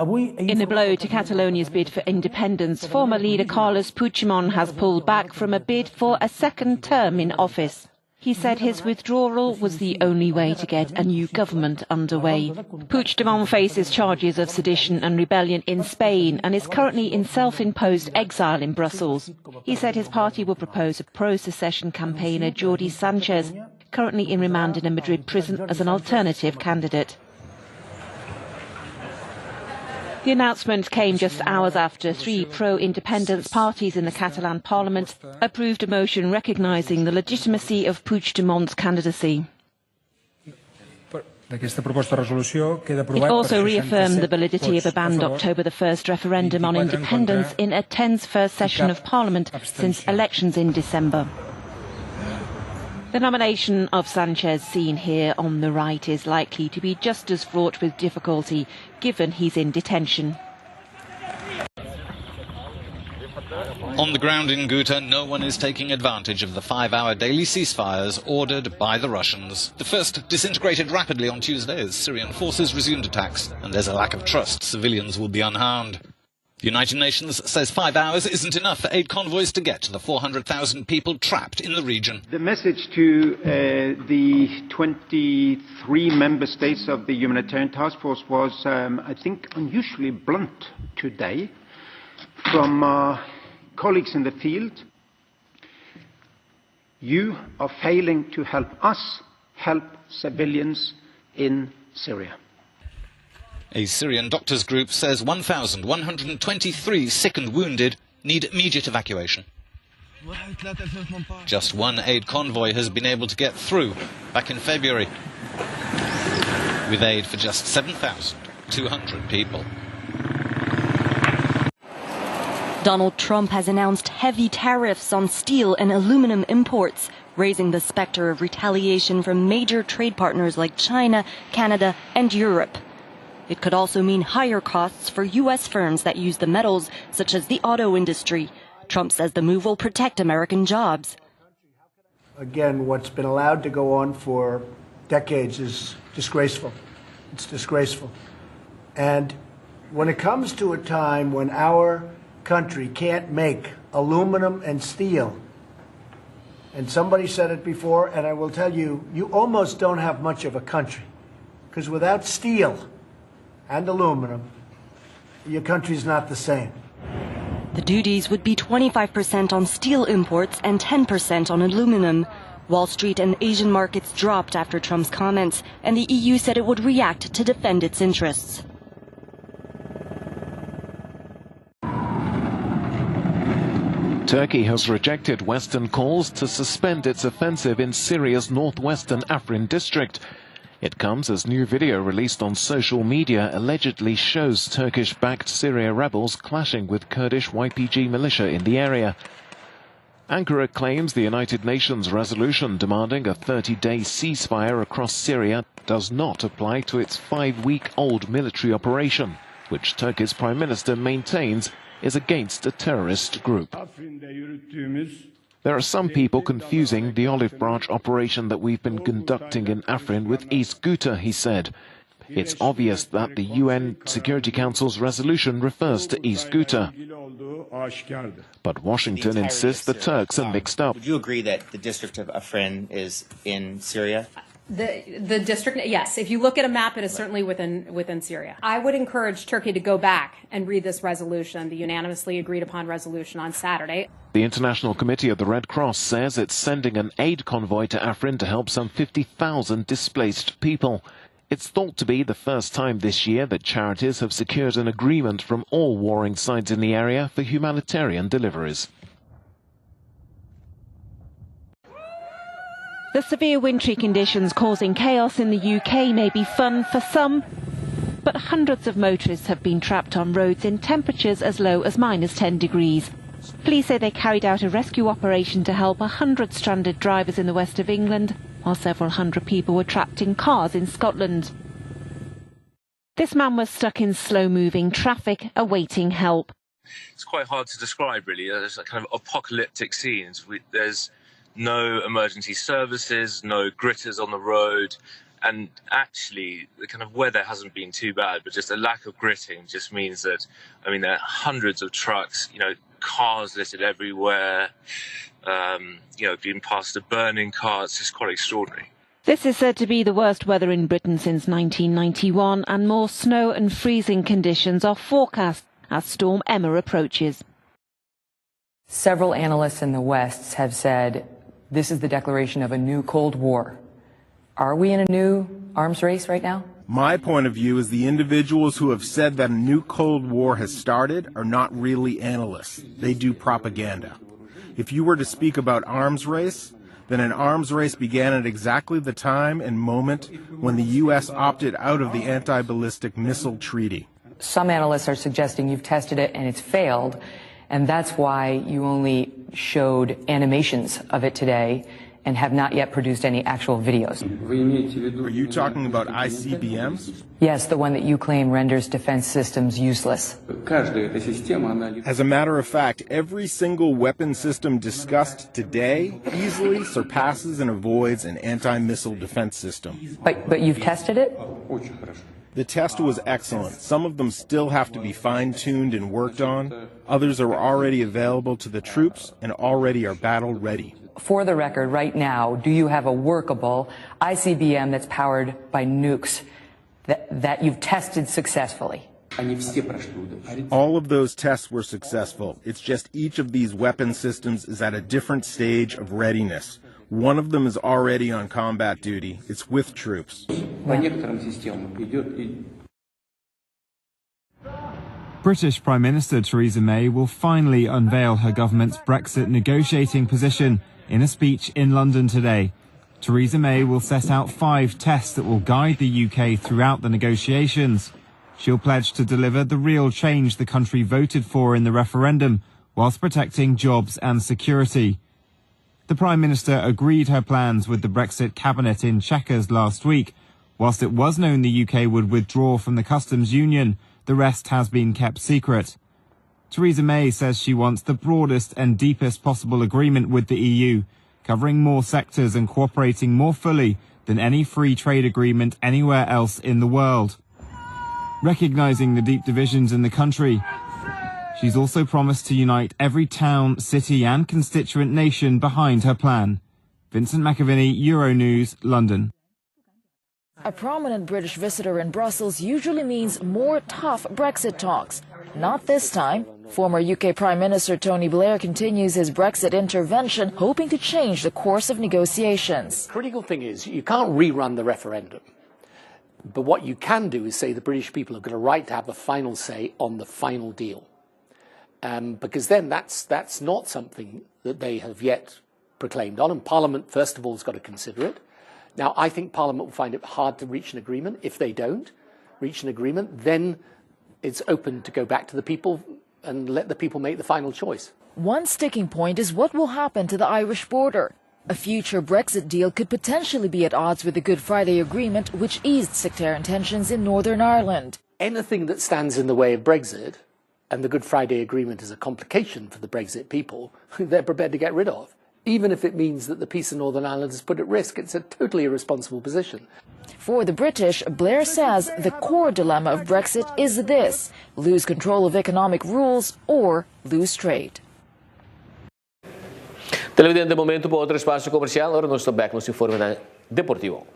In a blow to Catalonia's bid for independence, former leader Carles Puigdemont has pulled back from a bid for a second term in office. He said his withdrawal was the only way to get a new government underway. Puigdemont faces charges of sedition and rebellion in Spain and is currently in self-imposed exile in Brussels. He said his party will propose a pro-secession campaigner, Jordi Sanchez, currently in remand in a Madrid prison, as an alternative candidate. The announcement came just hours after three pro-independence parties in the Catalan parliament approved a motion recognising the legitimacy of Puigdemont's candidacy. It also reaffirmed the validity of a banned October the 1st referendum on independence in a tense first session of Parliament since elections in December. The nomination of Sanchez, seen here on the right, is likely to be just as fraught with difficulty, given he's in detention. On the ground in Ghouta, no one is taking advantage of the 5-hour daily ceasefires ordered by the Russians. The first disintegrated rapidly on Tuesday as Syrian forces resumed attacks, and there's a lack of trust civilians will be unharmed. The United Nations says 5 hours isn't enough for aid convoys to get to the 400,000 people trapped in the region. The message to the 23 member states of the humanitarian task force was, I think, unusually blunt today from colleagues in the field. You are failing to help us help civilians in Syria. A Syrian doctors group says 1,123 sick and wounded need immediate evacuation. Just one aid convoy has been able to get through back in February, with aid for just 7,200 people. Donald Trump has announced heavy tariffs on steel and aluminum imports, raising the specter of retaliation from major trade partners like China, Canada, and Europe. It could also mean higher costs for U.S. firms that use the metals, such as the auto industry. Trump says the move will protect American jobs. Again, what's been allowed to go on for decades is disgraceful. It's disgraceful. And when it comes to a time when our country can't make aluminum and steel, and somebody said it before, and I will tell you, you almost don't have much of a country. Because without steel and aluminum, your country's not the same. The duties would be 25% on steel imports and 10% on aluminum. Wall Street and Asian markets dropped after Trump's comments, and the EU said it would react to defend its interests. Turkey has rejected Western calls to suspend its offensive in Syria's northwestern Afrin district. It comes as new video released on social media allegedly shows Turkish-backed Syria rebels clashing with Kurdish YPG militia in the area. Ankara claims the United Nations resolution demanding a 30-day ceasefire across Syria does not apply to its 5-week-old military operation, which Turkey's Prime Minister maintains is against a terrorist group. There are some people confusing the olive branch operation that we've been conducting in Afrin with East Ghouta, he said. It's obvious that the UN Security Council's resolution refers to East Ghouta. But Washington insists the Turks are mixed up. Would you agree that the district of Afrin is in Syria? The district, yes. If you look at a map, it is certainly within Syria. I would encourage Turkey to go back and read this resolution, the unanimously agreed upon resolution on Saturday. The International Committee of the Red Cross says it's sending an aid convoy to Afrin to help some 50,000 displaced people. It's thought to be the first time this year that charities have secured an agreement from all warring sides in the area for humanitarian deliveries. The severe wintry conditions causing chaos in the UK may be fun for some, but hundreds of motorists have been trapped on roads in temperatures as low as -10 degrees. Police say they carried out a rescue operation to help 100 stranded drivers in the west of England, while several hundred people were trapped in cars in Scotland. This man was stuck in slow-moving traffic, awaiting help. It's quite hard to describe, really. There's a kind of apocalyptic scenes. There's no emergency services, no gritters on the road, And actually, the kind of weather hasn't been too bad, but just a lack of gritting just means that, I mean, there are hundreds of trucks, cars littered everywhere, being past a burning car. It's just quite extraordinary. This is said to be the worst weather in Britain since 1991, and more snow and freezing conditions are forecast as Storm Emma approaches. Several analysts in the West have said this is the declaration of a new Cold War. Are we in a new arms race right now? My point of view is the individuals who have said that a new Cold War has started are not really analysts. They do propaganda. If you were to speak about arms race, then an arms race began at exactly the time and moment when the U.S. opted out of the anti-ballistic missile treaty. Some analysts are suggesting you've tested it and it's failed, and that's why you only showed animations of it today and have not yet produced any actual videos. Are you talking about ICBMs? Yes, the one that you claim renders defense systems useless. As a matter of fact, every single weapon system discussed today easily surpasses and avoids an anti-missile defense system. But you've tested it? The test was excellent. Some of them still have to be fine-tuned and worked on. Others are already available to the troops and already are battle-ready. For the record, right now, do you have a workable ICBM that's powered by nukes that you've tested successfully? All of those tests were successful. It's just each of these weapon systems is at a different stage of readiness. One of them is already on combat duty. It's with troops. British Prime Minister Theresa May will finally unveil her government's Brexit negotiating position in a speech in London today. Theresa May will set out 5 tests that will guide the UK throughout the negotiations. She'll pledge to deliver the real change the country voted for in the referendum, whilst protecting jobs and security. The Prime Minister agreed her plans with the Brexit cabinet in Chequers last week. Whilst it was known the UK would withdraw from the customs union, the rest has been kept secret. Theresa May says she wants the broadest and deepest possible agreement with the EU, covering more sectors and cooperating more fully than any free trade agreement anywhere else in the world. Recognising the deep divisions in the country, she's also promised to unite every town, city and constituent nation behind her plan. Vincent McAviney, Euronews, London. A prominent British visitor in Brussels usually means more tough Brexit talks. Not this time. Former UK Prime Minister Tony Blair continues his Brexit intervention, hoping to change the course of negotiations. The critical thing is you can't rerun the referendum. But what you can do is say the British people have got a right to have a final say on the final deal. Because then that's not something that they have yet proclaimed on. And Parliament, first of all, has got to consider it. Now, I think Parliament will find it hard to reach an agreement. If they don't reach an agreement, then it's open to go back to the people and let the people make the final choice. One sticking point is what will happen to the Irish border. A future Brexit deal could potentially be at odds with the Good Friday Agreement, which eased sectarian tensions in Northern Ireland. Anything that stands in the way of Brexit, and the Good Friday Agreement is a complication for the Brexit people, they're prepared to get rid of. Even if it means that the peace in Northern Ireland is put at risk, it's a totally irresponsible position. For the British, Blair says the core dilemma of Brexit is this: lose control of economic rules or lose trade. Televidente, momento para outro espaço comercial. Agora nós estamos back no Informe Deportivo.